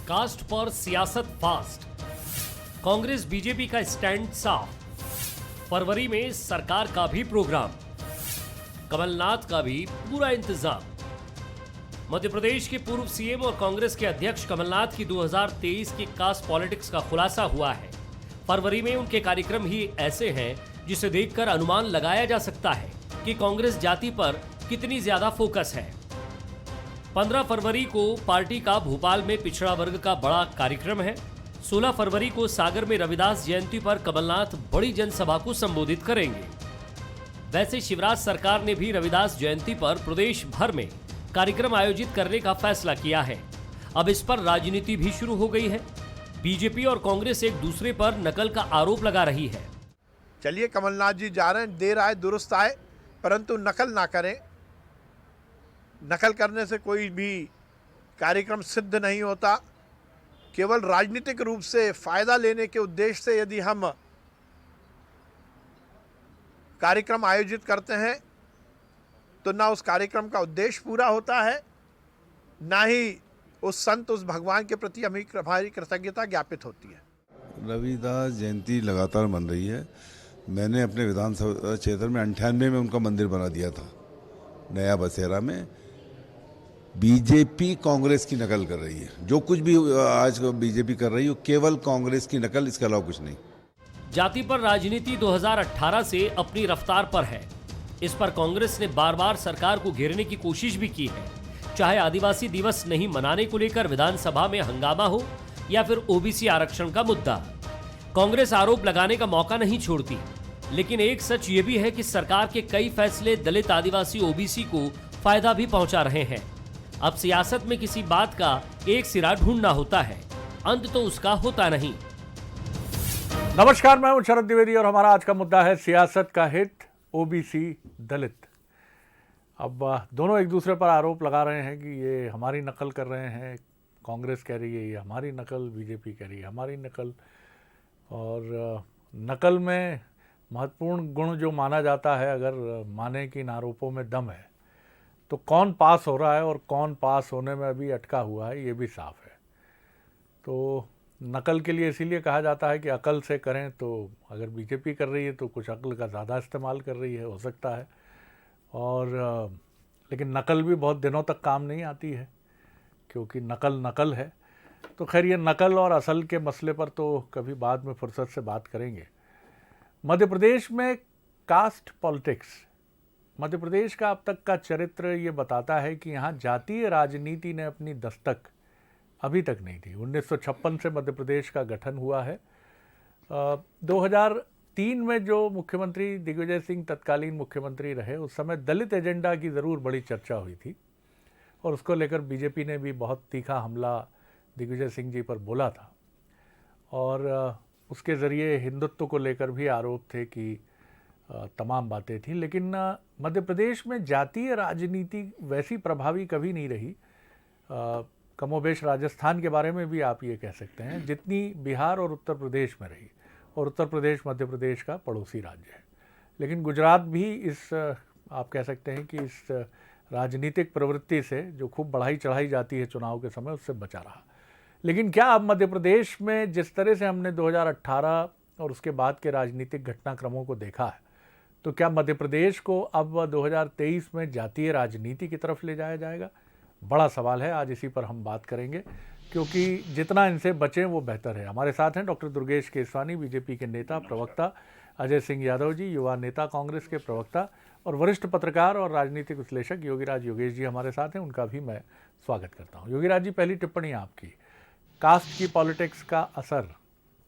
Cast पर सियासत fast, Congress BJP का स्टैंड साफ, फरवरी में सरकार का भी प्रोग्राम, कमलनाथ का भी पूरा इंतजाम। मध्य प्रदेश के पूर्व सीएम और कांग्रेस के अध्यक्ष कमलनाथ की 2023 की कास्ट पॉलिटिक्स का खुलासा हुआ है। फरवरी में उनके कार्यक्रम ही ऐसे हैं जिसे देखकर अनुमान लगाया जा सकता है कि कांग्रेस जाति पर कितनी ज्यादा फोकस है। 15 फरवरी को पार्टी का भोपाल में पिछड़ा वर्ग का बड़ा कार्यक्रम है। 16 फरवरी को सागर में रविदास जयंती पर कमलनाथ बड़ी जनसभा को संबोधित करेंगे। वैसे शिवराज सरकार ने भी रविदास जयंती पर प्रदेश भर में कार्यक्रम आयोजित करने का फैसला किया है। अब इस पर राजनीति भी शुरू हो गई है। बीजेपी और कांग्रेस एक दूसरे पर नकल का आरोप लगा रही है। चलिए, कमलनाथ जी जा रहे हैं, देर आए दुरुस्त आए, परंतु नकल ना करें। नकल करने से कोई भी कार्यक्रम सिद्ध नहीं होता। केवल राजनीतिक रूप से फायदा लेने के उद्देश्य से यदि हम कार्यक्रम आयोजित करते हैं तो ना उस कार्यक्रम का उद्देश्य पूरा होता है, ना ही उस संत, उस भगवान के प्रति हमारी कृतज्ञता ज्ञापित होती है। रविदास जयंती लगातार मन रही है। मैंने अपने विधानसभा क्षेत्र में 98 में उनका मंदिर बना दिया था, नया बसेरा में। बीजेपी कांग्रेस की नकल कर रही है। जो कुछ भी आज बीजेपी कर रही है केवल कांग्रेस की नकल, इसके अलावा कुछ नहीं। जाति पर राजनीति 2018 से अपनी रफ्तार पर है। इस पर कांग्रेस ने बार बार सरकार को घेरने की कोशिश भी की है। चाहे आदिवासी दिवस नहीं मनाने को लेकर विधानसभा में हंगामा हो या फिर ओबीसी आरक्षण का मुद्दा, कांग्रेस आरोप लगाने का मौका नहीं छोड़ती। लेकिन एक सच ये भी है कि सरकार के कई फैसले दलित, आदिवासी, ओबीसी को फायदा भी पहुंचा रहे हैं। अब सियासत में किसी बात का एक सिरा ढूंढना होता है, अंत तो उसका होता नहीं। नमस्कार, मैं हूं शरद द्विवेदी और हमारा आज का मुद्दा है सियासत का हित, ओबीसी दलित। अब दोनों एक दूसरे पर आरोप लगा रहे हैं कि ये हमारी नकल कर रहे हैं। कांग्रेस कह रही है ये हमारी नकल, बीजेपी कह रही है हमारी नकल। और नकल में महत्वपूर्ण गुण जो माना जाता है, अगर माने कि इन आरोपों में दम है, तो कौन पास हो रहा है और कौन पास होने में अभी अटका हुआ है, ये भी साफ है। तो नकल के लिए इसीलिए कहा जाता है कि अकल से करें, तो अगर बीजेपी कर रही है तो कुछ अकल का ज़्यादा इस्तेमाल कर रही है, हो सकता है। और लेकिन नकल भी बहुत दिनों तक काम नहीं आती है, क्योंकि नकल नकल है। तो खैर, ये नकल और असल के मसले पर तो कभी बाद में फुर्सत से बात करेंगे। मध्य प्रदेश में कास्ट पॉलिटिक्स, मध्य प्रदेश का अब तक का चरित्र ये बताता है कि यहाँ जातीय राजनीति ने अपनी दस्तक अभी तक नहीं दी। 1956 से मध्य प्रदेश का गठन हुआ है। 2003 में जो मुख्यमंत्री दिग्विजय सिंह तत्कालीन मुख्यमंत्री रहे, उस समय दलित एजेंडा की ज़रूर बड़ी चर्चा हुई थी और उसको लेकर बीजेपी ने भी बहुत तीखा हमला दिग्विजय सिंह जी पर बोला था। और उसके ज़रिए हिंदुत्व को लेकर भी आरोप थे कि तमाम बातें थी। लेकिन मध्य प्रदेश में जातीय राजनीति वैसी प्रभावी कभी नहीं रही। कमोबेश राजस्थान के बारे में भी आप ये कह सकते हैं, जितनी बिहार और उत्तर प्रदेश में रही। और उत्तर प्रदेश मध्य प्रदेश का पड़ोसी राज्य है। लेकिन गुजरात भी इस, आप कह सकते हैं कि इस राजनीतिक प्रवृत्ति से, जो खूब बढ़ाई चढ़ाई जाती है चुनाव के समय, उससे बचा रहा। लेकिन क्या अब मध्य प्रदेश में जिस तरह से हमने 2018 और उसके बाद के राजनीतिक घटनाक्रमों को देखा है, तो क्या मध्य प्रदेश को अब 2023 में जातीय राजनीति की तरफ ले जाया जाएगा? बड़ा सवाल है। आज इसी पर हम बात करेंगे, क्योंकि जितना इनसे बचें वो बेहतर है। हमारे साथ हैं डॉक्टर दुर्गेश केसवानी, बीजेपी के नेता प्रवक्ता, अजय सिंह यादव जी, युवा नेता कांग्रेस के प्रवक्ता, और वरिष्ठ पत्रकार और राजनीतिक विश्लेषक योगीराज योगेश जी हमारे साथ हैं। उनका भी मैं स्वागत करता हूँ। योगीराज जी, पहली टिप्पणी आपकी। कास्ट की पॉलिटिक्स का असर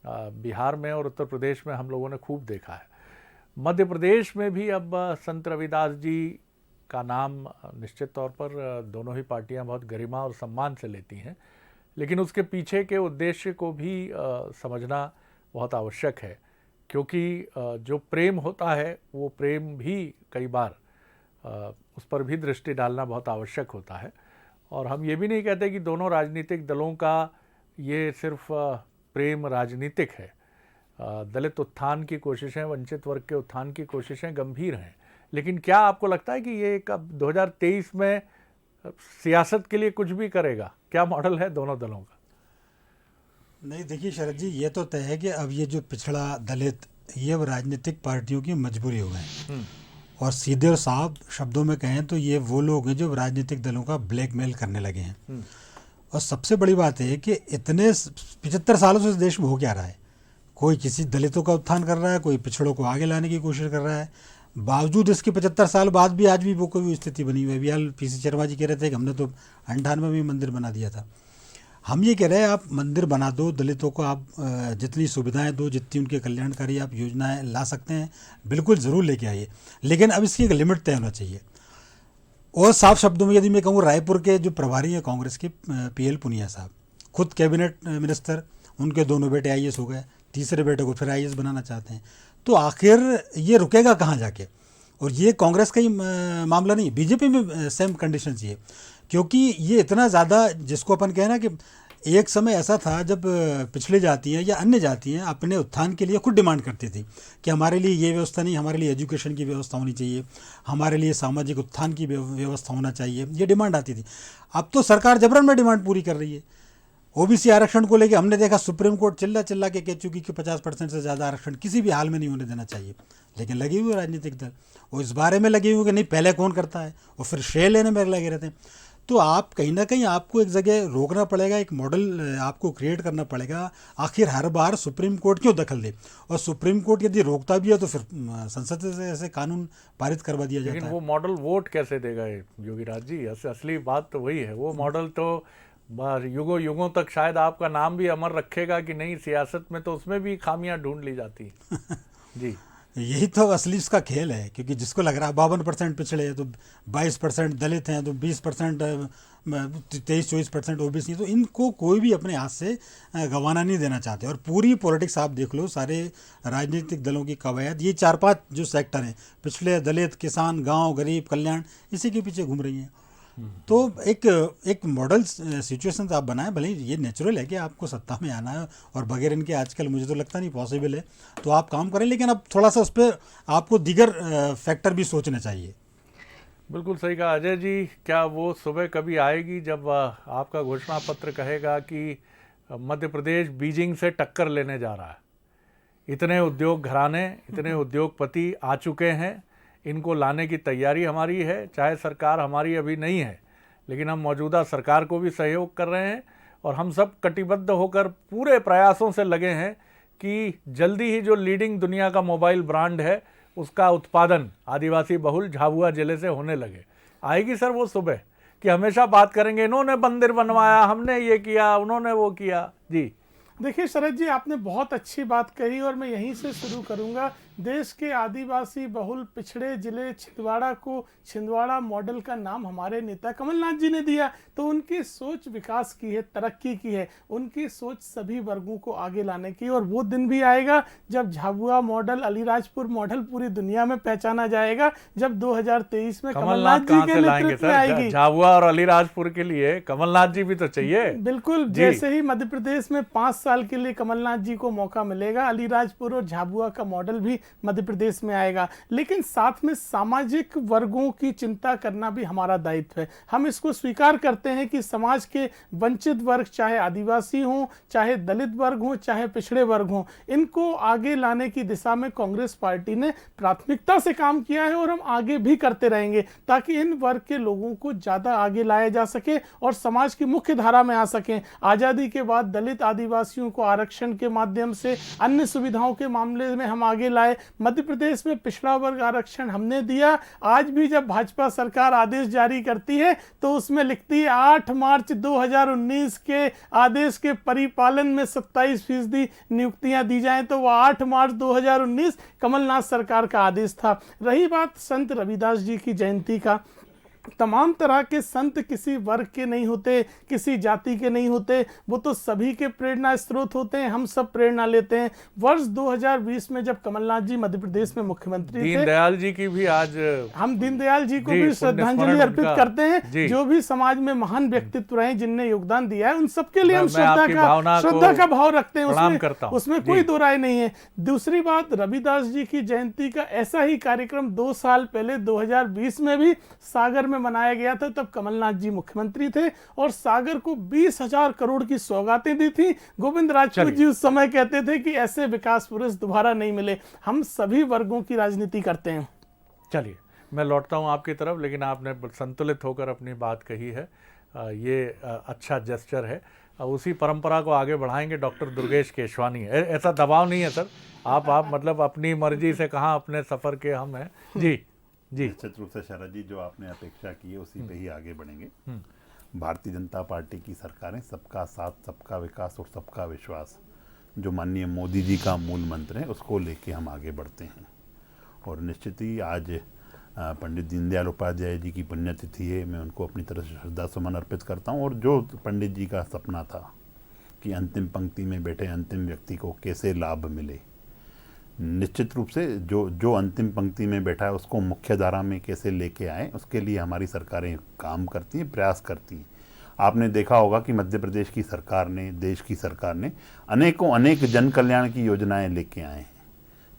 बिहार में और उत्तर प्रदेश में हम लोगों ने खूब देखा है। मध्य प्रदेश में भी अब संत रविदास जी का नाम निश्चित तौर पर दोनों ही पार्टियां बहुत गरिमा और सम्मान से लेती हैं, लेकिन उसके पीछे के उद्देश्य को भी समझना बहुत आवश्यक है। क्योंकि जो प्रेम होता है वो प्रेम भी कई बार उस पर भी दृष्टि डालना बहुत आवश्यक होता है। और हम ये भी नहीं कहते कि दोनों राजनीतिक दलों का ये सिर्फ प्रेम राजनीतिक है। दलित उत्थान की कोशिशें, वंचित वर्ग के उत्थान की कोशिशें गंभीर हैं। लेकिन क्या आपको लगता है कि ये कब 2023 में सियासत के लिए कुछ भी करेगा? क्या मॉडल है दोनों दलों का? नहीं, देखिए शरद जी, ये तो तय है कि अब ये जो पिछड़ा दलित, ये अब राजनीतिक पार्टियों की मजबूरी हो गए। और सीधे और साफ शब्दों में कहें तो ये वो लोग हैं जो राजनीतिक दलों का ब्लैकमेल करने लगे हैं। और सबसे बड़ी बात है कि इतने 75 सालों से इस देश में हो क्या रहा है, कोई किसी दलितों का उत्थान कर रहा है, कोई पिछड़ों को आगे लाने की कोशिश कर रहा है। बावजूद इसके 75 साल बाद भी आज भी वो कोई स्थिति बनी हुई है। अभी हाल पीसी शर्मा जी कह रहे थे कि हमने तो 98 में मंदिर बना दिया था। हम ये कह रहे हैं आप मंदिर बना दो, दलितों को आप जितनी सुविधाएं दो, जितनी उनके कल्याणकारी आप योजनाएं ला सकते हैं, बिल्कुल ज़रूर लेके आइए, लेकिन अब इसकी एक लिमिट तय होना चाहिए। और साफ शब्दों में यदि मैं कहूँ, रायपुर के जो प्रभारी हैं कांग्रेस के PL पुनिया साहब, खुद कैबिनेट मिनिस्टर, उनके दोनों बेटे IAS हो गए, तीसरे बेटे को फिर IAS बनाना चाहते हैं। तो आखिर ये रुकेगा कहाँ जाके? और ये कांग्रेस का ही मामला नहीं, बीजेपी में सेम कंडीशन चाहिए, क्योंकि ये इतना ज़्यादा, जिसको अपन कहें ना कि एक समय ऐसा था जब पिछड़ी जातियाँ या अन्य जातियाँ अपने उत्थान के लिए खुद डिमांड करती थी कि हमारे लिए ये व्यवस्था नहीं, हमारे लिए एजुकेशन की व्यवस्था होनी चाहिए, हमारे लिए सामाजिक उत्थान की व्यवस्था होना चाहिए, ये डिमांड आती थी। अब तो सरकार जबरन में डिमांड पूरी कर रही है। OBC आरक्षण को लेकर हमने देखा सुप्रीम कोर्ट चिल्ला के कह चुकी कि 50% से ज़्यादा आरक्षण किसी भी हाल में नहीं होने देना चाहिए, लेकिन लगे हुए राजनीतिक दल वो इस बारे में लगे हुए कि नहीं पहले कौन करता है, और फिर श्रेय लेने में लगे रहते हैं। तो आप कहीं ना कहीं आपको एक जगह रोकना पड़ेगा, एक मॉडल आपको क्रिएट करना पड़ेगा। आखिर हर बार सुप्रीम कोर्ट क्यों दखल दे? और सुप्रीम कोर्ट यदि रोकता भी है तो फिर संसद से ऐसे कानून पारित करवा दिया जाता है। लेकिन वो मॉडल वोट कैसे देगा योगीराज जी? असली बात तो वही है। वो मॉडल तो युगों युगों तक शायद आपका नाम भी अमर रखेगा कि नहीं, सियासत में तो उसमें भी खामियां ढूंढ ली जाती हैं। जी, यही तो असली इसका खेल है, क्योंकि जिसको लग रहा है 52% पिछड़े हैं तो 22% दलित हैं तो 20% 23-24% OBC, तो इनको कोई भी अपने हाथ से गंवाना नहीं देना चाहते। और पूरी पॉलिटिक्स आप देख लो, सारे राजनीतिक दलों की कवायद ये 4-5 जो सेक्टर हैं, पिछड़े, दलित, किसान, गांव, गरीब, कल्याण, इसी के पीछे घूम रही हैं। तो एक मॉडल सिचुएशन आप बनाएं, भले ये नेचुरल है कि आपको सत्ता में आना है और बगैर इनके आजकल मुझे तो लगता नहीं पॉसिबल है, तो आप काम करें, लेकिन अब थोड़ा सा उस पर आपको दीगर फैक्टर भी सोचने चाहिए। बिल्कुल सही कहा अजय जी। क्या वो सुबह कभी आएगी जब आपका घोषणा पत्र कहेगा कि मध्य प्रदेश बीजिंग से टक्कर लेने जा रहा है? इतने उद्योग घराने, इतने उद्योगपति आ चुके हैं, इनको लाने की तैयारी हमारी है। चाहे सरकार हमारी अभी नहीं है, लेकिन हम मौजूदा सरकार को भी सहयोग कर रहे हैं और हम सब कटिबद्ध होकर पूरे प्रयासों से लगे हैं कि जल्दी ही जो लीडिंग दुनिया का मोबाइल ब्रांड है उसका उत्पादन आदिवासी बहुल झाबुआ जिले से होने लगे। आएगी सर वो सुबह कि हमेशा बात करेंगे इन्होंने मंदिर बनवाया, हमने ये किया, उन्होंने वो किया। जी देखिए शरद जी, आपने बहुत अच्छी बात कही और मैं यहीं से शुरू करूंगा। देश के आदिवासी बहुल पिछड़े जिले छिंदवाड़ा को छिंदवाड़ा मॉडल का नाम हमारे नेता कमलनाथ जी ने दिया, तो उनकी सोच विकास की है, तरक्की की है, उनकी सोच सभी वर्गों को आगे लाने की। और वो दिन भी आएगा जब झाबुआ मॉडल, अलीराजपुर मॉडल पूरी दुनिया में पहचाना जाएगा, जब 2023 में कमलनाथ जी के नेतृत्व में आएगी। झाबुआ और अलीराजपुर के लिए कमलनाथ जी भी तो चाहिए। बिल्कुल, जैसे ही मध्य प्रदेश में 5 साल के लिए कमलनाथ जी को मौका मिलेगा, अलीराजपुर और झाबुआ का मॉडल भी मध्य प्रदेश में आएगा। लेकिन साथ में सामाजिक वर्गों की चिंता करना भी हमारा दायित्व है। हम इसको स्वीकार करते हैं कि समाज के वंचित वर्ग, चाहे आदिवासी हों, चाहे दलित वर्ग हों, चाहे पिछड़े वर्ग हों, इनको आगे लाने की दिशा में कांग्रेस पार्टी ने प्राथमिकता से काम किया है और हम आगे भी करते रहेंगे, ताकि इन वर्ग के लोगों को ज्यादा आगे लाया जा सके और समाज की मुख्य धारा में आ सकें। आजादी के बाद दलित आदिवासियों को आरक्षण के माध्यम से, अन्य सुविधाओं के मामले में हम आगे लाए। मध्य प्रदेश में पिछड़ा वर्ग आरक्षण हमने दिया। आज भी जब भाजपा सरकार आदेश जारी करती है तो उसमें लिखती है 8 मार्च 2019 के आदेश के परिपालन में 27% नियुक्तियां दी जाएं, तो वह 8 मार्च 2019 कमलनाथ सरकार का आदेश था। रही बात संत रविदास जी की जयंती का, तमाम तरह के संत किसी वर्ग के नहीं होते, किसी जाति के नहीं होते, वो तो सभी के प्रेरणा स्रोत होते हैं। हम सब प्रेरणा लेते हैं। वर्ष 2020 में जब कमलनाथ जी मध्य प्रदेश में मुख्यमंत्री थे, दीनदयाल जी की भी आज हम दीनदयाल जी को भी श्रद्धांजलि अर्पित करते हैं। जो भी समाज में महान व्यक्तित्व रहे, जिनने योगदान दिया है, उन सबके लिए हम श्रद्धा का भाव रखते हैं। उसमें कोई दो राय नहीं है। दूसरी बात, रविदास जी की जयंती का ऐसा ही कार्यक्रम 2 साल पहले 2020 में भी सागर में में मनाया गया था तब कमलनाथ जी मुख्यमंत्री थे और सागर को 20,000 करोड़ की सौगातें दी थी। गोविंद राजपूत जी उस समय कहते थे कि ऐसे विकास पुरुष दोबारा नहीं मिले। हम सभी वर्गों की राजनीति करते हैं। चलिए मैं लौटता हूं आपकी तरफ, लेकिन आपने संतुलित होकर अपनी बात कही है, ये अच्छा जेस्चर है। उसी परंपरा को आगे बढ़ाएंगे। डॉक्टर दुर्गेश केशवानी, ऐसा दबाव नहीं है सर, आप मतलब अपनी मर्जी से कहाँ अपने सफ़र के हम हैं। जी जी, निश्चित रूप से शरद जी, जो आपने अपेक्षा की है उसी पे ही आगे बढ़ेंगे। भारतीय जनता पार्टी की सरकारें सबका साथ, सबका विकास और सबका विश्वास, जो माननीय मोदी जी का मूल मंत्र है, उसको लेके हम आगे बढ़ते हैं। और निश्चित ही आज पंडित दीनदयाल उपाध्याय जी की पुण्यतिथि है। मैं उनको अपनी तरफ से श्रद्धा सुमन अर्पित करता हूँ। और जो पंडित जी का सपना था कि अंतिम पंक्ति में बैठे अंतिम व्यक्ति को कैसे लाभ मिले, निश्चित रूप से जो अंतिम पंक्ति में बैठा है उसको मुख्य धारा में कैसे लेके आए, उसके लिए हमारी सरकारें काम करती हैं, प्रयास करती हैं। आपने देखा होगा कि मध्य प्रदेश की सरकार ने, देश की सरकार ने अनेक जन कल्याण की योजनाएं लेके आए हैं।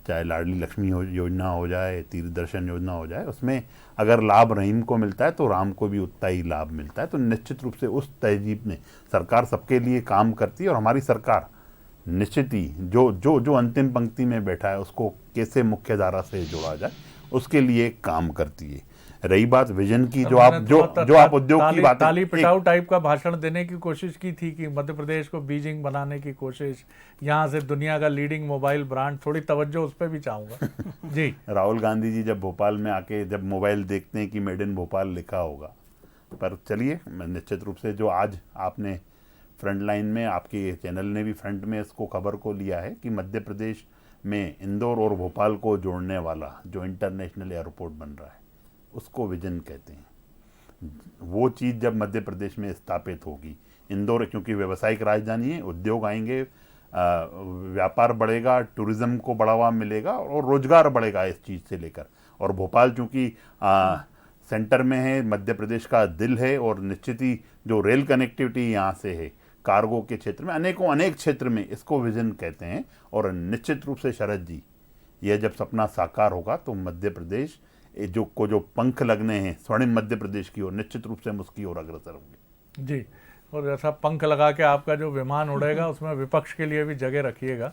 चाहे लाडली लक्ष्मी योजना हो जाए, तीर्थ दर्शन योजना हो जाए, उसमें अगर लाभ रहीम को मिलता है तो राम को भी उतना ही लाभ मिलता है। तो निश्चित रूप से उस तहजीब ने, सरकार सबके लिए काम करती है और हमारी सरकार निश्चित ही जो अंतिम पंक्ति में बैठा है उसको कैसे मुख्य धारा से जोड़ा जाए उसके लिए काम करती है। रही बात विजन की, जो आप उद्योग की बात, ताली पिटाऊ टाइप का भाषण देने की कोशिश की थी कि मध्य प्रदेश को बीजिंग बनाने की कोशिश, यहाँ से दुनिया का लीडिंग मोबाइल ब्रांड, थोड़ी तवज्जो उस पर भी चाहूंगा। जी, राहुल गांधी जी जब भोपाल में आके जब मोबाइल देखते हैं कि मेड इन भोपाल लिखा होगा, पर चलिए निश्चित रूप से जो आज आपने फ्रंट लाइन में, आपके चैनल ने भी फ्रंट में इसको खबर को लिया है कि मध्य प्रदेश में इंदौर और भोपाल को जोड़ने वाला जो इंटरनेशनल एयरपोर्ट बन रहा है उसको विजन कहते हैं। वो चीज़ जब मध्य प्रदेश में स्थापित होगी, इंदौर क्योंकि व्यावसायिक राजधानी है, उद्योग आएंगे, व्यापार बढ़ेगा, टूरिज्म को बढ़ावा मिलेगा और रोजगार बढ़ेगा इस चीज़ से लेकर। और भोपाल चूँकि सेंटर में है, मध्य प्रदेश का दिल है, और निश्चित ही जो रेल कनेक्टिविटी यहाँ से है कार्गो के क्षेत्र में, अनेक क्षेत्र में, इसको विजन कहते हैं। और निश्चित रूप से शरद जी, यह जब सपना साकार होगा तो मध्य प्रदेश जो पंख लगने हैं स्वर्णिम मध्य प्रदेश की ओर, निश्चित रूप से हम उसकी ओर अग्रसर होंगे। जी, और ऐसा पंख लगा के आपका जो विमान उड़ेगा उसमें विपक्ष के लिए भी जगह रखिएगा।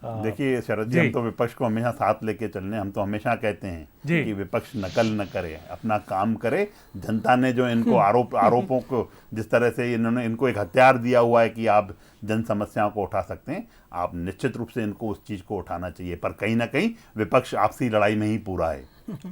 देखिए शरद जी, हम तो विपक्ष को हमेशा साथ लेके चलने, हम तो हमेशा कहते हैं कि विपक्ष नकल न करे, अपना काम करे। जनता ने जो इनको आरोपों को जिस तरह से इनको एक हथियार दिया हुआ है कि आप जन समस्याओं को उठा सकते हैं, आप निश्चित रूप से इनको उस चीज़ को उठाना चाहिए। पर कहीं ना कहीं विपक्ष आपसी लड़ाई में ही पूरा है।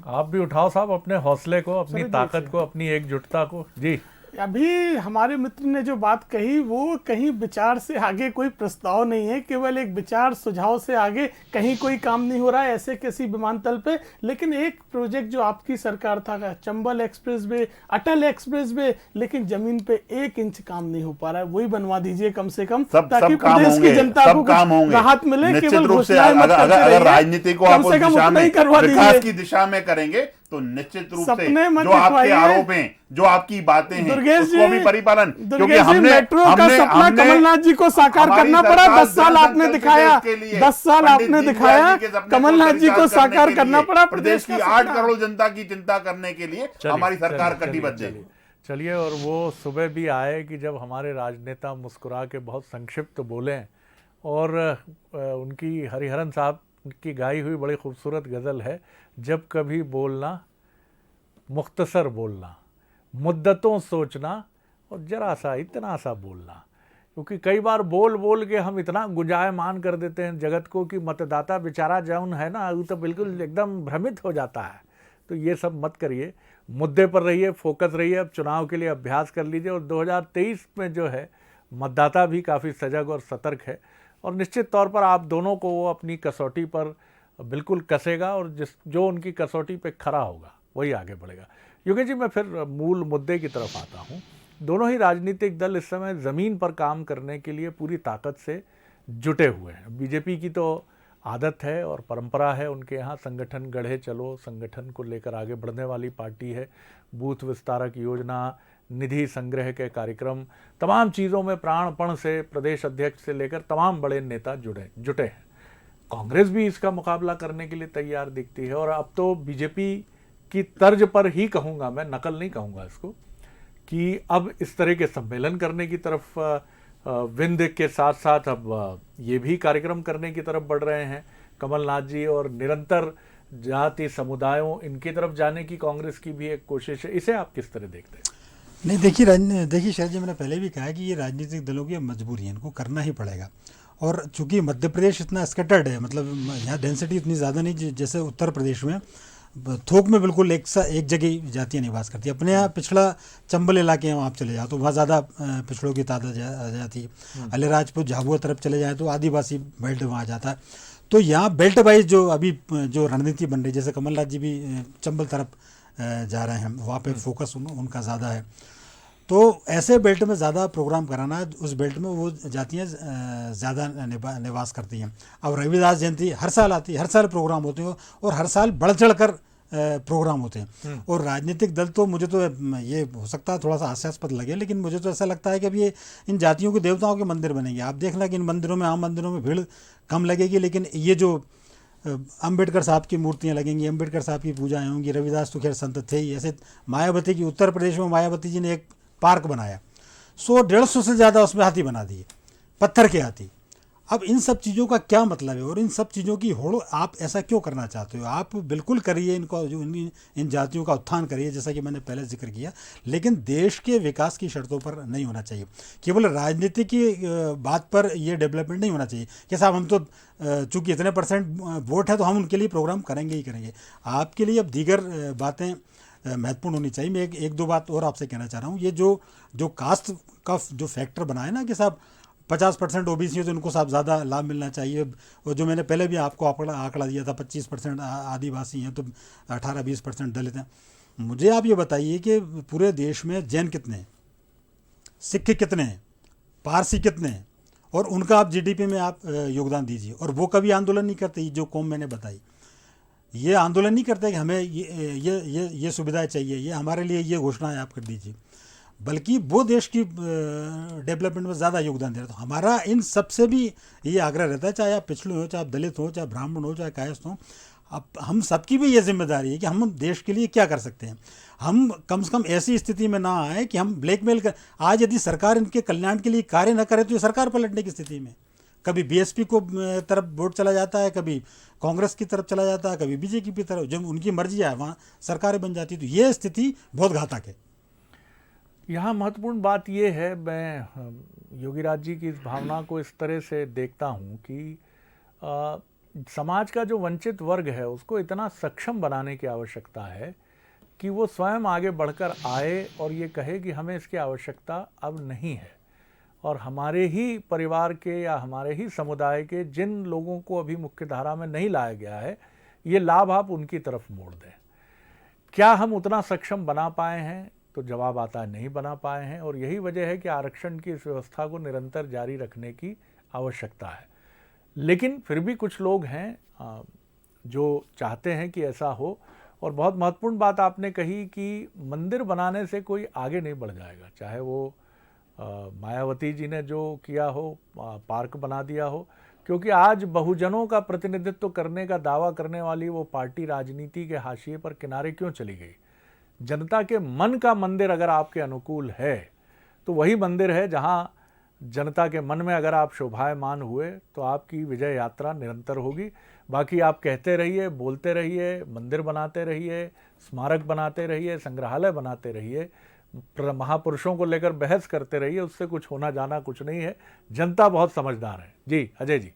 आप भी उठाओ साहब अपने हौसले को, अपनी ताकत को, अपनी एकजुटता को। जी, अभी हमारे मित्र ने जो बात कही वो कहीं विचार से आगे कोई प्रस्ताव नहीं है, केवल एक विचार सुझाव से आगे कहीं कोई काम नहीं हो रहा है ऐसे किसी विमानतल पे। लेकिन एक प्रोजेक्ट जो आपकी सरकार था, चंबल एक्सप्रेस वे, अटल एक्सप्रेस वे, लेकिन जमीन पे 1 इंच काम नहीं हो पा रहा है। वही बनवा दीजिए कम से कम, ताकि प्रदेश की जनता को राहत मिले। केवल घोषणाएं मत करते रहिए, अगर राजनीति को आप विकास की दिशा में करेंगे तो निश्चित रूप से जो आपके आरोप हैं, जो आपकी बातें हैं, उसको भी परिपालन, क्योंकि हमने मेट्रो का सपना कमलनाथ जी को साकार करना पड़ा। 10 साल आपने दिखाया, 10 साल आपने दिखाया, कमलनाथ जी को साकार करना पड़ा। प्रदेश की 8 करोड़ जनता की चिंता करने के लिए हमारी सरकार कटिबद्ध है। चलिए, और वो सुबह भी आए कि जब हमारे राजनेता मुस्कुरा के बहुत संक्षिप्त बोले, और उनकी हरिहरन साहब की गाई हुई बड़ी खूबसूरत गज़ल है, जब कभी बोलना मुख्तसर बोलना, मुद्दतों सोचना और जरा सा इतना सा बोलना। क्योंकि कई बार बोल के हम इतना गुंजायमान कर देते हैं जगत को कि मतदाता बेचारा जौन है ना, वो तो बिल्कुल एकदम भ्रमित हो जाता है। तो ये सब मत करिए, मुद्दे पर रहिए, फोकस रहिए। अब चुनाव के लिए अभ्यास कर लीजिए। और 2023 में जो है मतदाता भी काफ़ी सजग और सतर्क है, और निश्चित तौर पर आप दोनों को वो अपनी कसौटी पर बिल्कुल कसेगा, और जो उनकी कसौटी पे खरा होगा वही आगे बढ़ेगा। योगेश जी, मैं फिर मूल मुद्दे की तरफ आता हूँ। दोनों ही राजनीतिक दल इस समय ज़मीन पर काम करने के लिए पूरी ताकत से जुटे हुए हैं। बीजेपी की तो आदत है और परंपरा है, उनके यहाँ संगठन गढ़े चलो, संगठन को लेकर आगे बढ़ने वाली पार्टी है। बूथ विस्तारक योजना, निधि संग्रह के कार्यक्रम, तमाम चीज़ों में प्राणपण से प्रदेश अध्यक्ष से लेकर तमाम बड़े नेता जुटे हैं। कांग्रेस भी इसका मुकाबला करने के लिए तैयार दिखती है, और अब तो बीजेपी की तर्ज पर ही कहूँगा मैं, नकल नहीं कहूँगा इसको, कि अब इस तरह के सम्मेलन करने की तरफ विंध्य के साथ साथ अब ये भी कार्यक्रम करने की तरफ बढ़ रहे हैं कमलनाथ जी, और निरंतर जाति समुदायों इनकी तरफ जाने की कांग्रेस की भी एक कोशिश है। इसे आप किस तरह देखते हैं? नहीं, देखिए शरद जी, मैंने पहले भी कहा है कि ये राजनीतिक दलों की मजबूरी है, इनको करना ही पड़ेगा। और चूंकि मध्य प्रदेश इतना स्कैटर्ड है, मतलब यहाँ डेंसिटी इतनी ज़्यादा नहीं जैसे उत्तर प्रदेश में, थोक में बिल्कुल एक जगह जातियाँ निवास करती है। अपने यहाँ पिछड़ा चंबल इलाके हैं, वहाँ आप चले जाओ तो वहाँ ज़्यादा पिछड़ों की तादाद आ जाती है। अलीराजपुर झाबुआ तरफ चले जाए तो आदिवासी बेल्ट वहाँ आ जाता है। तो यहाँ बेल्ट वाइज जो रणनीति बन रही है, जैसे कमलनाथ जी भी चंबल तरफ जा रहे हैं, वहाँ पे फोकस उनका ज़्यादा है। तो ऐसे बेल्ट में ज़्यादा प्रोग्राम कराना, उस बेल्ट में वो जातियाँ ज़्यादा निवास करती हैं। अब रविदास जयंती हर साल आती है, हर साल प्रोग्राम होते हैं और हर साल बढ़ चढ़ कर प्रोग्राम होते हैं। और राजनीतिक दल तो, मुझे तो ये हो सकता है थोड़ा सा हास्यास्पद लगे, लेकिन मुझे तो ऐसा लगता है कि अब ये इन जातियों के देवताओं के मंदिर बनेंगे। आप देखना कि इन मंदिरों में, आम मंदिरों में भीड़ कम लगेगी, लेकिन ये जो अम्बेडकर साहब की मूर्तियाँ लगेंगी, अम्बेडकर साहब की पूजाएँ होंगी। रविदास तो खैर संत थे ही। ऐसे मायावती की, उत्तर प्रदेश में मायावती जी ने एक पार्क बनाया, 100-150 से ज़्यादा उसमें हाथी बना दिए, पत्थर के हाथी। अब इन सब चीज़ों का क्या मतलब है और इन सब चीज़ों की होड़ आप ऐसा क्यों करना चाहते हो? आप बिल्कुल करिए इनको, जो इन जातियों का उत्थान करिए, जैसा कि मैंने पहले जिक्र किया, लेकिन देश के विकास की शर्तों पर नहीं होना चाहिए। केवल राजनीति की बात पर यह डेवलपमेंट नहीं होना चाहिए कि साहब हम तो चूँकि इतने % वोट है तो हम उनके लिए प्रोग्राम करेंगे ही करेंगे। आपके लिए अब दीगर बातें महत्वपूर्ण होनी चाहिए। मैं एक दो बात और आपसे कहना चाह रहा हूँ। ये जो कास्ट का जो फैक्टर बना है ना कि साहब 50% ओबीसी है तो उनको साहब ज़्यादा लाभ मिलना चाहिए, और जो मैंने पहले भी आपको आंकड़ा दिया था 25% आदिवासी हैं तो 18-20% दलित हैं। मुझे आप ये बताइए कि पूरे देश में जैन कितने हैं, सिख कितने हैं, पारसी कितने हैं, और उनका आप जीडीपी में आप योगदान दीजिए। और वो कभी आंदोलन नहीं करते, जो कौम मैंने बताई, ये आंदोलन नहीं करते कि हमें ये सुविधाएं चाहिए, ये हमारे लिए ये घोषणाएं आप कर दीजिए, बल्कि वो देश की डेवलपमेंट में ज़्यादा योगदान दे रहे। तो हमारा इन सबसे भी ये आग्रह रहता है, चाहे आप पिछड़े हो, चाहे आप दलित हो, चाहे ब्राह्मण हो, चाहे कायस्थ हो, अब हम सबकी भी ये जिम्मेदारी है कि हम देश के लिए क्या कर सकते हैं। हम कम से कम ऐसी स्थिति में ना आए कि हम ब्लैकमेल कर, आज यदि सरकार इनके कल्याण के लिए कार्य न करे तो ये सरकार पलटने की स्थिति में, कभी बीएसपी को तरफ वोट चला जाता है, कभी कांग्रेस की तरफ चला जाता है, कभी बीजेपी की तरफ, जब उनकी मर्जी है वहाँ सरकारें बन जाती। तो ये स्थिति बहुत घातक है। यहाँ महत्वपूर्ण बात ये है, मैं योगीराज जी की इस भावना को इस तरह से देखता हूँ कि समाज का जो वंचित वर्ग है उसको इतना सक्षम बनाने की आवश्यकता है कि वो स्वयं आगे बढ़कर आए और ये कहे कि हमें इसकी आवश्यकता अब नहीं है, और हमारे ही परिवार के या हमारे ही समुदाय के जिन लोगों को अभी मुख्य धारा में नहीं लाया गया है, ये लाभ आप उनकी तरफ मोड़ दें। क्या हम उतना सक्षम बना पाए हैं? तो जवाब आता है नहीं बना पाए हैं, और यही वजह है कि आरक्षण की इस व्यवस्था को निरंतर जारी रखने की आवश्यकता है। लेकिन फिर भी कुछ लोग हैं जो चाहते हैं कि ऐसा हो। और बहुत महत्वपूर्ण बात आपने कही कि मंदिर बनाने से कोई आगे नहीं बढ़ जाएगा, चाहे वो मायावती जी ने जो किया हो, पार्क बना दिया हो, क्योंकि आज बहुजनों का प्रतिनिधित्व करने का दावा करने वाली वो पार्टी राजनीति के हाशिए पर किनारे क्यों चली गई? जनता के मन का मंदिर अगर आपके अनुकूल है तो वही मंदिर है जहां जनता के मन में अगर आप शोभायमान हुए तो आपकी विजय यात्रा निरंतर होगी। बाकी आप कहते रहिए, बोलते रहिए, मंदिर बनाते रहिए, स्मारक बनाते रहिए, संग्रहालय बनाते रहिए, महापुरुषों को लेकर बहस करते रहिए, उससे कुछ होना जाना कुछ नहीं है। जनता बहुत समझदार है। जी अजय जी।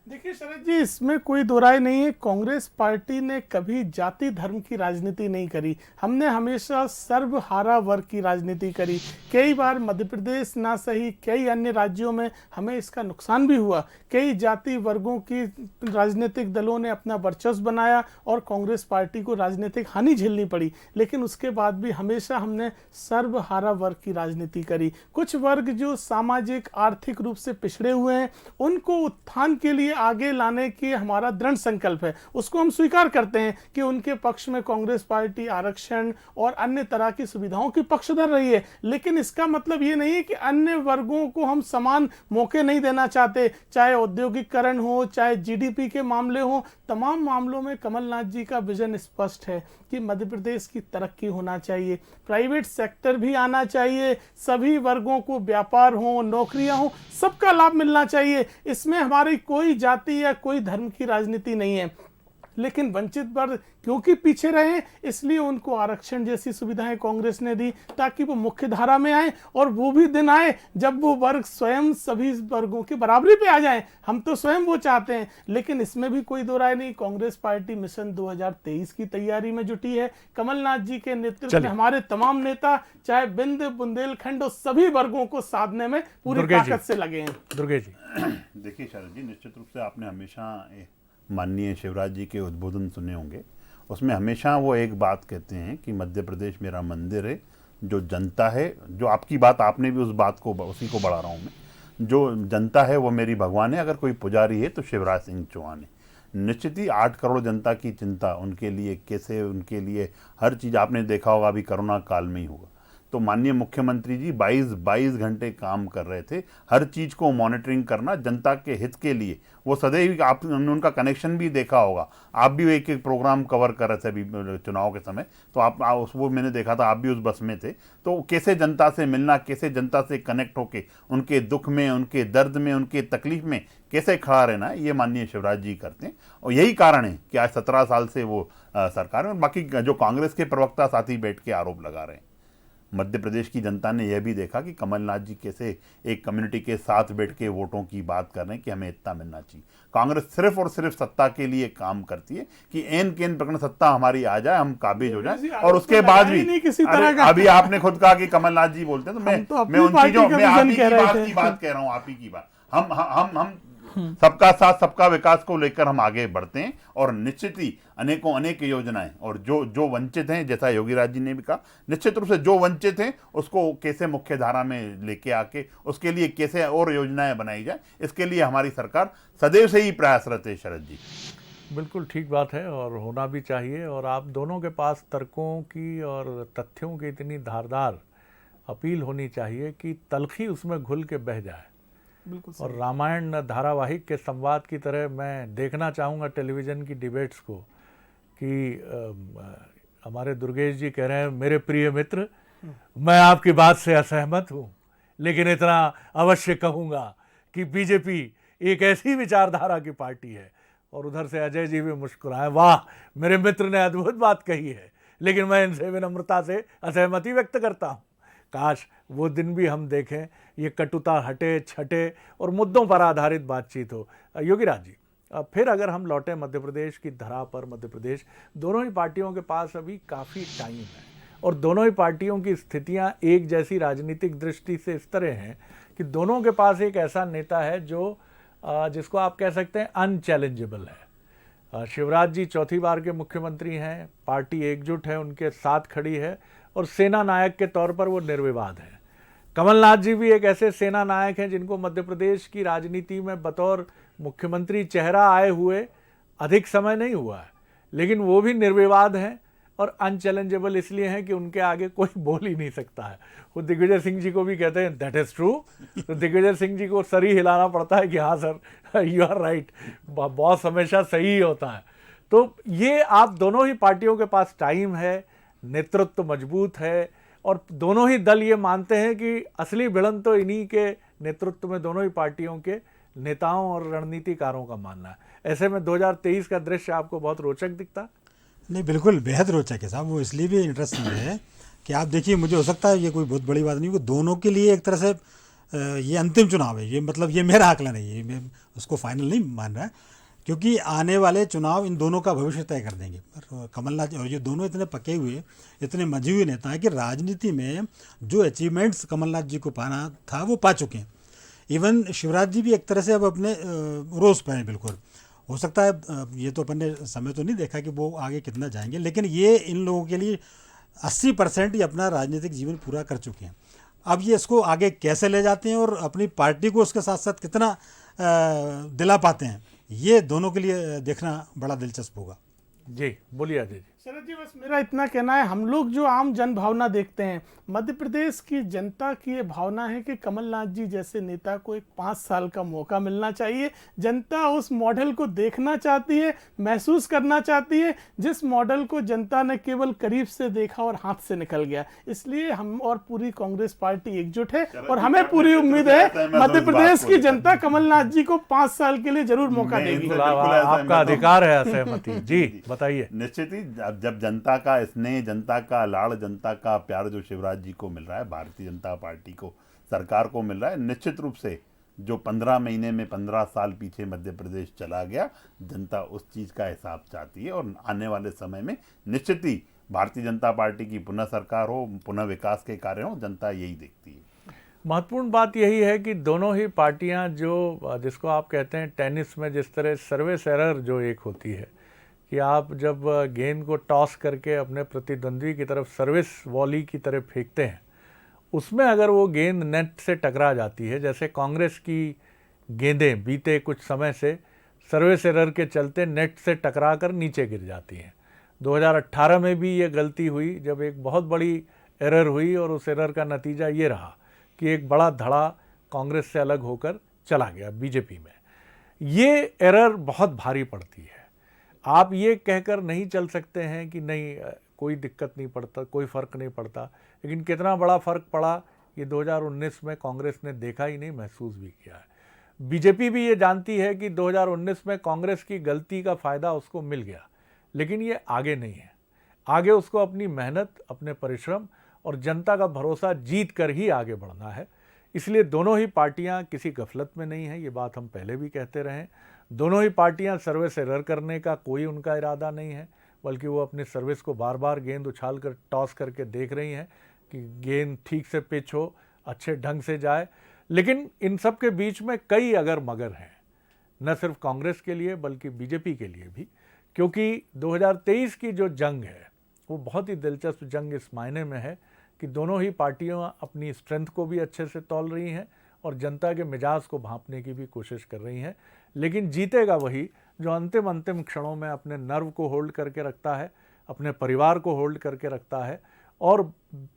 देखिए शरद जी, इसमें कोई दो राय नहीं है। कांग्रेस पार्टी ने कभी जाति धर्म की राजनीति नहीं करी। हमने हमेशा सर्वहारा वर्ग की राजनीति करी। कई बार मध्य प्रदेश ना सही, कई अन्य राज्यों में हमें इसका नुकसान भी हुआ। कई जाति वर्गों की राजनीतिक दलों ने अपना वर्चस्व बनाया और कांग्रेस पार्टी को राजनीतिक हानि झेलनी पड़ी, लेकिन उसके बाद भी हमेशा हमने सर्वहारा वर्ग की राजनीति करी। कुछ वर्ग जो सामाजिक आर्थिक रूप से पिछड़े हुए हैं, उनको उत्थान के लिए आगे लाने की हमारा दृढ़ संकल्प है। उसको हम स्वीकार करते हैं कि उनके पक्ष में कांग्रेस पार्टी आरक्षण और अन्य तरह की सुविधाओं की पक्षधर रही है, लेकिन इसका मतलब ये नहीं है कि अन्य वर्गों को हम समान मौके नहीं देना चाहते। चाहे औद्योगिकरण हो, चाहे जीडीपी के मामले हो, तमाम मामलों में कमलनाथ जी का विजन स्पष्ट है कि मध्य प्रदेश की तरक्की होना चाहिए, प्राइवेट सेक्टर भी आना चाहिए, सभी वर्गों को व्यापार हो, नौकरियां हो, सबका लाभ मिलना चाहिए। इसमें हमारी कोई जाति या कोई धर्म की राजनीति नहीं है। लेकिन वंचित वर्ग क्योंकि पीछे रहे, इसलिए उनको आरक्षण जैसी सुविधाएं कांग्रेस ने दी ताकि वो मुख्य धारा में आए, और वो भी दिन आए जब वो वर्ग स्वयं सभी वर्गों की बराबरी पे आ जाएं। हम तो स्वयं वो चाहते हैं, लेकिन इसमें भी कोई दो राय नहीं। कांग्रेस पार्टी मिशन 2023 की तैयारी में जुटी है। कमलनाथ जी के नेतृत्व में हमारे तमाम नेता, चाहे बिंद बुंदेलखंड, सभी वर्गों को साधने में पूरी ताकत से लगे हैं। दुर्गे जी, देखिए शरद जी, निश्चित रूप से आपने हमेशा माननीय शिवराज जी के उद्बोधन सुने होंगे। उसमें हमेशा वो एक बात कहते हैं कि मध्य प्रदेश मेरा मंदिर है, जो जनता है, जो आपकी बात, आपने भी उस बात को, उसी को बढ़ा रहा हूँ मैं, जो जनता है वो मेरी भगवान है, अगर कोई पुजारी है तो शिवराज सिंह चौहान है। निश्चित ही 8 करोड़ जनता की चिंता, उनके लिए कैसे, उनके लिए हर चीज़ आपने देखा होगा, अभी कोरोना काल में ही होगा, तो माननीय मुख्यमंत्री जी 22 घंटे काम कर रहे थे, हर चीज़ को मॉनिटरिंग करना जनता के हित के लिए। वो सदैव, आपने उनका कनेक्शन भी देखा होगा, आप भी एक प्रोग्राम कवर कर रहे थे अभी चुनाव के समय, तो आप वो मैंने देखा था, आप भी उस बस में थे। तो कैसे जनता से मिलना, कैसे जनता से कनेक्ट होके उनके दुख में, उनके दर्द में, उनके तकलीफ में कैसे खड़ा रहना, ये माननीय शिवराज जी करते हैं। और यही कारण है कि आज 17 साल से वो सरकार में, और बाकी जो कांग्रेस के प्रवक्ता साथी बैठ के आरोप लगा रहे हैं। मध्य प्रदेश की जनता ने यह भी देखा कि कमलनाथ जी कैसे एक कम्युनिटी के साथ बैठ के वोटों की बात कर रहे हैं कि हमें इतना मिलना चाहिए। कांग्रेस सिर्फ और सिर्फ सत्ता के लिए काम करती है कि एन केन प्रकरण सत्ता हमारी आ जाए, हम काबिज हो जाए, और उसके बाद भी अभी आपने खुद कहा कि कमलनाथ जी बोलते हैं, तो मैं उन चीजों में आप ही की बात कह रहा हूँ, आप ही की बात। हम सबका साथ सबका विकास को लेकर हम आगे बढ़ते हैं, और निश्चित ही अनेक योजनाएं, और जो वंचित हैं, जैसा योगीराज जी ने भी कहा, निश्चित रूप से जो वंचित हैं उसको कैसे मुख्य धारा में लेके आके उसके लिए कैसे और योजनाएं बनाई जाए, इसके लिए हमारी सरकार सदैव से ही प्रयासरत है। शरद जी, बिल्कुल ठीक बात है, और होना भी चाहिए। और आप दोनों के पास तर्कों की और तथ्यों की इतनी धारदार अपील होनी चाहिए कि तलखी उसमें घुल के बह जाए। और रामायण धारावाहिक के संवाद की तरह मैं देखना चाहूँगा टेलीविज़न की डिबेट्स को कि हमारे दुर्गेश जी कह रहे हैं, मेरे प्रिय मित्र, मैं आपकी बात से असहमत हूँ, लेकिन इतना अवश्य कहूँगा कि बीजेपी एक ऐसी विचारधारा की पार्टी है। और उधर से अजय जी भी मुस्कुराए, वाह मेरे मित्र ने अद्भुत बात कही है, लेकिन मैं इनसे विनम्रता से असहमति व्यक्त करता हूँ। काश वो दिन भी हम देखें, ये कटुता हटे, छटे और मुद्दों पर आधारित बातचीत हो। योगीराज जी, फिर अगर हम लौटें मध्य प्रदेश की धरा पर, मध्य प्रदेश, दोनों ही पार्टियों के पास अभी काफ़ी टाइम है, और दोनों ही पार्टियों की स्थितियां एक जैसी राजनीतिक दृष्टि से इस तरह हैं कि दोनों के पास एक ऐसा नेता है जो जिसको आप कह सकते हैं अनचैलेंजेबल है। शिवराज जी चौथी बार के मुख्यमंत्री हैं, पार्टी एकजुट है, उनके साथ खड़ी है, और सेना नायक के तौर पर वो निर्विवाद हैं। कमलनाथ जी भी एक ऐसे सेना नायक हैं जिनको मध्य प्रदेश की राजनीति में बतौर मुख्यमंत्री चेहरा आए हुए अधिक समय नहीं हुआ है, लेकिन वो भी निर्विवाद हैं और अनचैलेंजेबल इसलिए हैं कि उनके आगे कोई बोल ही नहीं सकता है। वो दिग्विजय सिंह जी को भी कहते हैं दैट इज़ ट्रू, तो दिग्विजय सिंह जी को सर ही हिलाना पड़ता है कि हाँ sir you are right, boss हमेशा सही ही होता है। तो ये आप दोनों ही पार्टियों के पास टाइम है, नेतृत्व मजबूत है, और दोनों ही दल ये मानते हैं कि असली भिड़ंत तो इन्हीं के नेतृत्व में दोनों ही पार्टियों के नेताओं और रणनीतिकारों का मानना है। ऐसे में 2023 का दृश्य आपको बहुत रोचक दिखता? नहीं, बिल्कुल बेहद रोचक है साहब। वो इसलिए भी इंटरेस्टिंग है कि आप देखिए, मुझे हो सकता है ये कोई बहुत बड़ी बात नहीं, कि दोनों के लिए एक तरह से ये अंतिम चुनाव है। ये मतलब ये मेरा आकलन है, ये मैं उसको फाइनल नहीं मान रहा, क्योंकि आने वाले चुनाव इन दोनों का भविष्य तय कर देंगे। कमलनाथ जी और ये दोनों इतने पके हुए, इतने मजे हुए नेता हैं कि राजनीति में जो अचीवमेंट्स कमलनाथ जी को पाना था वो पा चुके हैं। इवन शिवराज जी भी एक तरह से अब अपने रोज़ पे हैं। बिल्कुल हो सकता है, ये तो अपन ने समय तो नहीं देखा कि वो आगे कितना जाएंगे, लेकिन ये इन लोगों के लिए 80% ये अपना राजनीतिक जीवन पूरा कर चुके हैं। अब ये इसको आगे कैसे ले जाते हैं और अपनी पार्टी को उसके साथ साथ कितना दिला पाते हैं, ये दोनों के लिए देखना बड़ा दिलचस्प होगा। जी बोलिए अजय जी। शरद जी, बस मेरा इतना कहना है, हम लोग जो आम जन भावना देखते हैं, मध्य प्रदेश की जनता की ये भावना है कि कमलनाथ जी जैसे नेता को एक 5 साल का मौका मिलना चाहिए। जनता उस मॉडल को देखना चाहती है, महसूस करना चाहती है, जिस मॉडल को जनता ने केवल करीब से देखा और हाथ से निकल गया। इसलिए हम और पूरी कांग्रेस पार्टी एकजुट है और हमें पूरी उम्मीद है मध्य प्रदेश की जनता कमलनाथ जी को 5 साल के लिए जरूर मौका देगी। आपका अधिकार है असहमति। जी बताइए। निश्चित ही जब जनता का स्नेह, जनता का लाड़, जनता का प्यार जो शिवराज जी को मिल रहा है, भारतीय जनता पार्टी को, सरकार को मिल रहा है, निश्चित रूप से जो 15 महीने में 15 साल पीछे मध्य प्रदेश चला गया, जनता उस चीज का हिसाब चाहती है। और आने वाले समय में निश्चित ही भारतीय जनता पार्टी की पुनः सरकार हो, पुनः विकास के कार्य हो, जनता यही देखती है। महत्वपूर्ण बात यही है कि दोनों ही पार्टियां जो, जिसको आप कहते हैं टेनिस में जिस तरह सर्विस एरर जो एक होती है कि आप जब गेंद को टॉस करके अपने प्रतिद्वंद्वी की तरफ सर्विस वॉली की तरफ फेंकते हैं, उसमें अगर वो गेंद नेट से टकरा जाती है, जैसे कांग्रेस की गेंदें बीते कुछ समय से सर्विस एरर के चलते नेट से टकरा कर नीचे गिर जाती हैं। 2018 में भी ये गलती हुई जब एक बहुत बड़ी एरर हुई और उस एरर का नतीजा ये रहा कि एक बड़ा धड़ा कांग्रेस से अलग होकर चला गया बीजेपी में। ये एरर बहुत भारी पड़ती है। आप ये कहकर नहीं चल सकते हैं कि नहीं कोई दिक्कत नहीं पड़ता, कोई फ़र्क नहीं पड़ता, लेकिन कितना बड़ा फ़र्क पड़ा ये 2019 में कांग्रेस ने देखा ही नहीं, महसूस भी किया है। बीजेपी भी ये जानती है कि 2019 में कांग्रेस की गलती का फ़ायदा उसको मिल गया, लेकिन ये आगे नहीं है। आगे उसको अपनी मेहनत, अपने परिश्रम और जनता का भरोसा जीत कर ही आगे बढ़ना है। इसलिए दोनों ही पार्टियां किसी गफलत में नहीं है, ये बात हम पहले भी कहते रहे। दोनों ही पार्टियां सर्विस एरर करने का कोई उनका इरादा नहीं है, बल्कि वो अपनी सर्विस को बार बार गेंद उछाल कर टॉस करके देख रही हैं कि गेंद ठीक से पिच हो, अच्छे ढंग से जाए। लेकिन इन सब के बीच में कई अगर मगर हैं, न सिर्फ कांग्रेस के लिए बल्कि बीजेपी के लिए भी, क्योंकि 2023 की जो जंग है वो बहुत ही दिलचस्प जंग इस मायने में है कि दोनों ही पार्टियां अपनी स्ट्रेंथ को भी अच्छे से तौल रही हैं और जनता के मिजाज को भांपने की भी कोशिश कर रही हैं। लेकिन जीतेगा वही जो अंतिम क्षणों में अपने नर्व को होल्ड करके रखता है, अपने परिवार को होल्ड करके रखता है और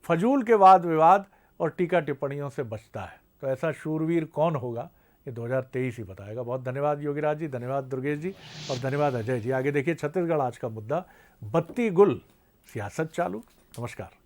फजूल के वाद विवाद और टीका टिप्पणियों से बचता है। तो ऐसा शूरवीर कौन होगा, ये 2023 ही बताएगा। बहुत धन्यवाद योगीराज जी, धन्यवाद दुर्गेश जी और धन्यवाद अजय जी। आगे देखिए छत्तीसगढ़ आज का मुद्दा, बत्ती गुल, सियासत चालू। नमस्कार।